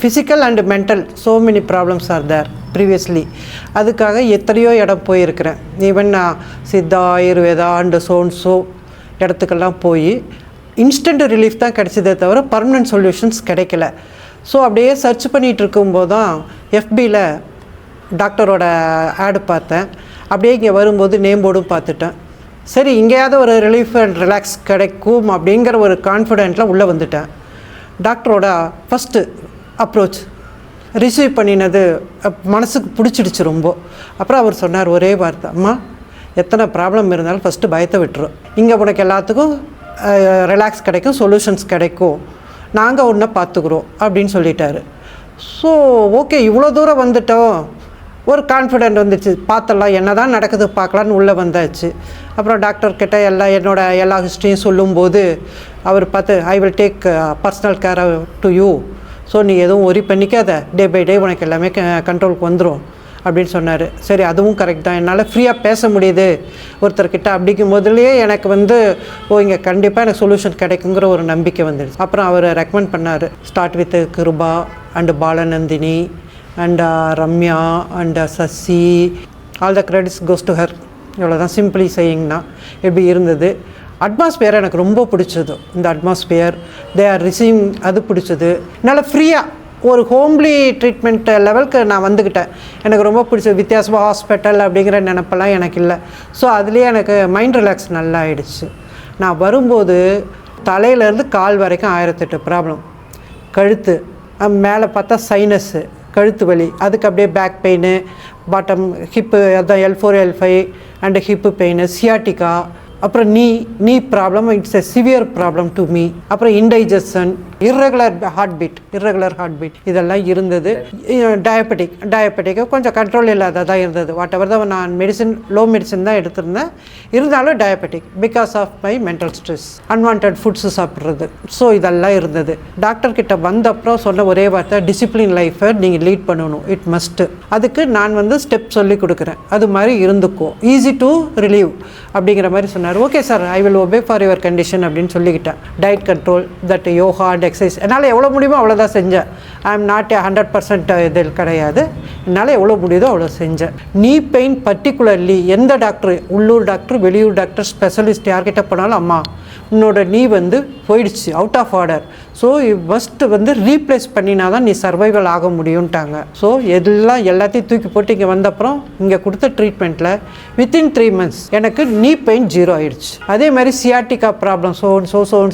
Physical and mental so many problems are there previously. அதுக்காக எத்தனையோ இடம் போயிருக்கிறேன். ஈவன் நான் சித்தா, ஆயுர்வேதா அண்டு ஸோ இடத்துக்கெல்லாம் போய் இன்ஸ்டன்ட் ரிலீஃப் தான் கிடைச்சதே தவிர பர்மனெண்ட் சொல்யூஷன்ஸ் கிடைக்கல. ஸோ அப்படியே சர்ச் பண்ணிகிட்டு இருக்கும்போது தான் எஃபியில் டாக்டரோட ஆடு பார்த்தேன். அப்படியே இங்கே வரும்போது நேம் போர்டும் பார்த்துட்டேன். சரி, இங்கேயாவது ஒரு ரிலீஃப் அண்ட் ரிலாக்ஸ் கிடைக்கும் அப்படிங்கிற ஒரு கான்ஃபிடென்ட்டில் உள்ளே வந்துட்டேன். டாக்டரோட ஃபஸ்ட்டு அப்ரோச் ரிசீவ் பண்ணினது மனசுக்கு பிடிச்சிடுச்சு ரொம்ப. அப்புறம் அவர் சொன்னார் ஒரே வார்த்தை, அம்மா எத்தனை ப்ராப்ளம் இருந்தாலும் ஃபஸ்ட்டு பயத்தை விட்டுரும். இங்கே உனக்கு எல்லாத்துக்கும் ரிலாக்ஸ் கிடைக்கும், சொல்யூஷன்ஸ் கிடைக்கும், நாங்கள் ஒன்றை பார்த்துக்குறோம் அப்படின்னு சொல்லிட்டாரு. ஸோ ஓகே, இவ்வளோ தூரம் வந்துட்டோம், ஒரு கான்ஃபிடென்ட் வந்துச்சு. பார்த்தலாம் என்ன தான் நடக்குது பார்க்கலான்னு உள்ளே வந்தாச்சு. அப்புறம் டாக்டர்கிட்ட என்னோட எல்லா ஹிஸ்ட்ரியும் சொல்லும்போது அவர் பார்த்து, I will take personal care to you, so நீ எதுவும் ஒரி பண்ணிக்காத, டே பை டே உனக்கு எல்லாமே கண்ட்ரோலுக்கு வந்துடும் அப்படின்னு சொன்னார். சரி, அதுவும் கரெக்ட் தான். என்னால் ஃப்ரீயாக பேச முடியுது ஒருத்தர்கிட்ட. அப்படிங்கும் போதுலேயே எனக்கு இங்கே கண்டிப்பாக எனக்கு சொல்யூஷன் கிடைக்குங்கிற ஒரு நம்பிக்கை வந்துடுச்சு. அப்புறம் அவர் ரெக்கமெண்ட் பண்ணார், start with Kripa and Balanandini and Ramya and Sasi, all the credits goes to her. இவ்வளோதான் சிம்பிளி செய்யிங்னா எப்படி இருந்தது. அட்மாஸ்பியர் எனக்கு ரொம்ப பிடிச்சது. இந்த அட்மாஸ்பியர் தே ஆர் ரிசீவிங் அது பிடிச்சது. என்னால் ஃப்ரீயாக ஒரு ஹோம்லி ட்ரீட்மெண்ட் லெவலுக்கு நான் வந்துக்கிட்டேன். எனக்கு ரொம்ப பிடிச்சது. வித்தியாசமாக ஹாஸ்பிட்டல் அப்படிங்கிற நினப்பெல்லாம் எனக்கு இல்லை. ஸோ அதுலேயே எனக்கு மைண்ட் ரிலாக்ஸ் நல்லா ஆகிடுச்சு. நான் வரும்போது தலையிலேருந்து கால் வரைக்கும் 1008 ப்ராப்ளம். கழுத்து மேலே பார்த்தா சைனஸ்ஸு, கழுத்து வலி, அதுக்கு அப்படியே பேக் பெயின், பாட்டம் ஹிப்பு, அதான் L4 L5 and hip pain, sciatica, அப்புறம் நீ problem, it's a severe problem to me. அப்புறம் இன்டைஜஷன், இர்ரெகுலர் ஹார்ட் பீட் இதெல்லாம் இருந்தது. டயபெட்டிக் கொஞ்சம் கண்ட்ரோல் இல்லாததாக இருந்தது. வாட் எவர் தான் நான் லோ மெடிசன் தான் எடுத்திருந்தேன். இருந்தாலும் diabetic because of my mental stress, unwanted foods சாப்பிட்றது. ஸோ இதெல்லாம் இருந்தது. டாக்டர்கிட்ட வந்த அப்புறம் சொன்ன ஒரே வார்த்தை, டிசிப்ளின் லைஃப்பை நீங்கள் லீட் பண்ணணும், இட் மஸ்ட்டு. அதுக்கு நான் ஸ்டெப் சொல்லி கொடுக்குறேன், அது மாதிரி இருந்துக்கோ, ஈஸி டு ரிலீவ் அப்படிங்கிற மாதிரி சொன்னார். Okay sir, I will obey for your condition அப்படின்னு சொல்லிக்கிட்டேன். Diet control, that yoga and exercise என்னால் எவ்வளோ முடியுமோ அவ்வளோதான் செஞ்சேன். ஐ எம் நாட் 100% இதில் கிடையாது. என்னால் எவ்வளோ முடியுதோ அவ்வளோ செஞ்சேன். நீ பெயின் பர்டிகுலர்லி எந்த டாக்டர், உள்ளூர் டாக்டர், வெளியூர் டாக்டர், ஸ்பெஷலிஸ்ட் யார்கிட்ட போனாலும், அம்மா உன்னோட நீ போயிடுச்சு, out of order, so first replace பண்ணினா தான் நீ சர்வைவல் ஆக முடியும்ட்டாங்க. ஸோ எல்லாத்தையும் தூக்கி போட்டு இங்கே வந்தப்புறம் இங்கே கொடுத்த ட்ரீட்மெண்ட்டில் வித்தின் 3 months எனக்கு நீ பெயின் 0 ஆகிடுச்சு. அதே மாதிரி சியாட்டிக்கா ப்ராப்ளம்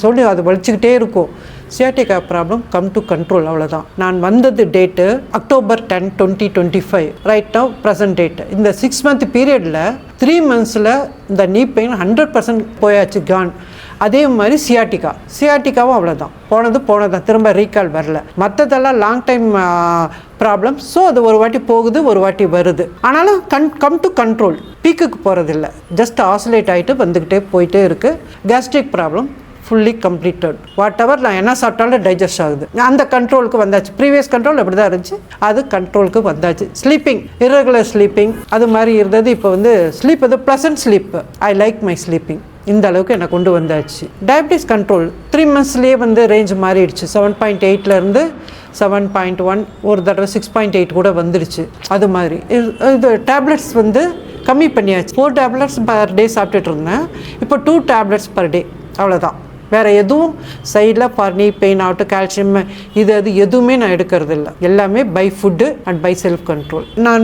சொல்லி அது வலிச்சுக்கிட்டே இருக்கும். Sciatica problem come to control. அவ்வளோதான். நான் வந்தது date October 10, 2025. Right now present date. இந்த 6 month பீரியடில் 3 months இந்த நீ பெயின் 100% போயாச்சு, கான். அதே மாதிரி சியாட்டிக்காவும் அவ்வளோதான், போனதான், திரும்ப ரீகால் வரல. மற்றதெல்லாம் லாங் டைம் ப்ராப்ளம். ஸோ அது ஒரு வாட்டி போகுது, ஒரு வாட்டி வருது. ஆனாலும் கம் டு கண்ட்ரோல், பீக்குக்கு போகிறதில்ல, ஜஸ்ட் ஆசிலேட் ஆகிட்டு வந்துக்கிட்டே போயிட்டே இருக்குது. Gastric problem fully completed. Whatever நான் என்ன சாப்பிட்டாலும் டைஜஸ்ட் ஆகுது. அந்த கண்ட்ரோலுக்கு வந்தாச்சு. ப்ரீவியஸ் கண்ட்ரோல் அப்படி தான் இருந்துச்சு, அது கண்ட்ரோலுக்கு வந்தாச்சு. ஸ்லீப்பிங், இர்ரெகுலர் ஸ்லீப்பிங் அது மாதிரி இருந்தது. இப்போ sleep pleasant sleep, I like my sleeping. இந்த அளவுக்கு என்னை கொண்டு வந்தாச்சு. டயபிட்டிஸ் கண்ட்ரோல் 3 monthsலேயே ரேஞ்ச் மாறிடுச்சு. 7.8 7.1, ஒரு தடவை 6.8 கூட வந்துடுச்சு. அது மாதிரி இது டேப்லெட்ஸ் கம்மி பண்ணியாச்சு. 4 tablets பர் டே சாப்பிட்டுட்டு இருந்தேன். இப்போ 2 tablets பர் டே, அவ்வளோதான். வேறு எதுவும் சைடில் நீ பெயின் ஆகட்டும், கால்சியம், அது எதுவுமே நான் எடுக்கிறது இல்லை. எல்லாமே by food and by self control. நான்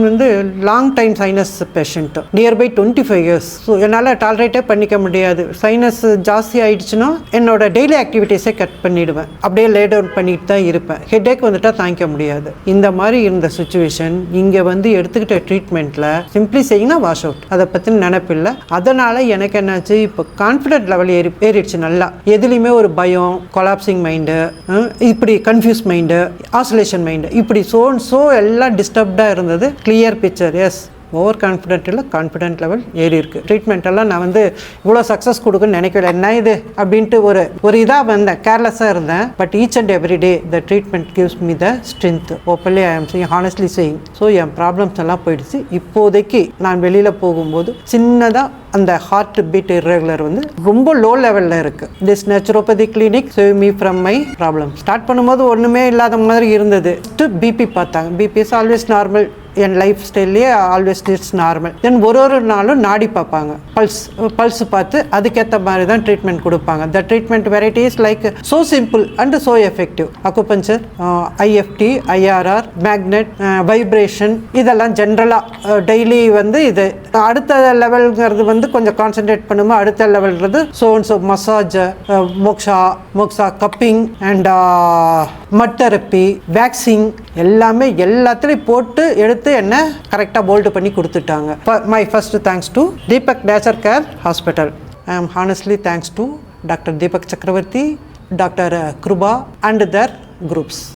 long time sinus patient, nearby 25 years. So என்னால் டாலரேட்டே பண்ணிக்க முடியாது. சைனஸ் ஜாஸ்தி ஆகிடுச்சுன்னா என்னோட டெய்லி ஆக்டிவிட்டீஸை கட் பண்ணிவிடுவேன். அப்படியே லே டவுன் பண்ணிட்டு தான் இருப்பேன். ஹெட்டேக் தாங்கிக்க முடியாது. இந்த மாதிரி இருந்த சுச்சுவேஷன் இங்கே எடுத்துக்கிட்ட ட்ரீட்மெண்ட்டில் சிம்பிளி செய்யிங்கன்னா வாஷ் அவுட். அதை பற்றி நினைப்பில்லை. அதனால் எனக்கு என்னாச்சு, இப்போ கான்ஃபிடென்ட் லெவல் ஏறிடுச்சு நல்லா. எதுலேயுமே ஒரு பயம், கொலாப்சிங் மைண்டு, இப்படி கன்ஃபியூஸ் மைண்டு, ஆசோலேஷன் மைண்டு, இப்படி எல்லாம் டிஸ்டர்ப்டாக இருந்தது. Clear picture. Yes, over confident இல்லை, கான்ஃபிடென்ட் லெவல் ஏறி இருக்குது. ட்ரீட்மெண்ட்டெல்லாம் நான் இவ்வளோ சக்ஸஸ் கொடுக்குன்னு நினைக்கல. என்ன இது அப்படின்ட்டு ஒரு இதாக வந்தேன், கேர்லெஸ்ஸாக இருந்தேன். But each and every day the treatment gives me the strength. Openly ஐ ஆம் சேயிங், ஹானஸ்ட்லி சேயிங். ஸோ என் ப்ராப்ளம்ஸ் எல்லாம் போயிடுச்சு. இப்போதைக்கு நான் வெளியில் போகும்போது சின்னதாக அந்த ஹார்ட் பீட் இர்ரெகுலர் வந்து ரொம்ப லோ லெவலில் இருக்குது. This naturopathy clinic save me from my problem. Start பண்ணும்போது ஒன்றுமே இல்லாத மாதிரி இருந்தது. பிபி பார்த்தாங்க. BP is always normal. என் லைஃப் ஸ்டைல்லையே ஆல்வேஸ் இட்ஸ் நார்மல். தென் ஒரு நாளும் நாடி பார்ப்பாங்க. பல்ஸ் பார்த்து அதுக்கேற்ற மாதிரி தான் ட்ரீட்மெண்ட் கொடுப்பாங்க. The treatment varieties like so simple and so effective. Acupuncture, IFT, IRR, magnet, vibration, இதெல்லாம் ஜென்ரலாக டெய்லி வந்து இது. அடுத்த லெவல்ங்கிறது வந்து கொஞ்சம் கான்சென்ட்ரேட் பண்ணும்போது அடுத்த லெவல்ங்கிறது so massage, moxa cupping and mud therapy, waxing எல்லாத்துலேயும் போட்டு எடுத்து என்ன கரெக்டாக போல்டு பண்ணி கொடுத்துட்டாங்க. My first thanks to Deepak Nature Care Hospital. I am honestly thanks to doctor Deepak Chakravarthy, doctor Kripa and their groups.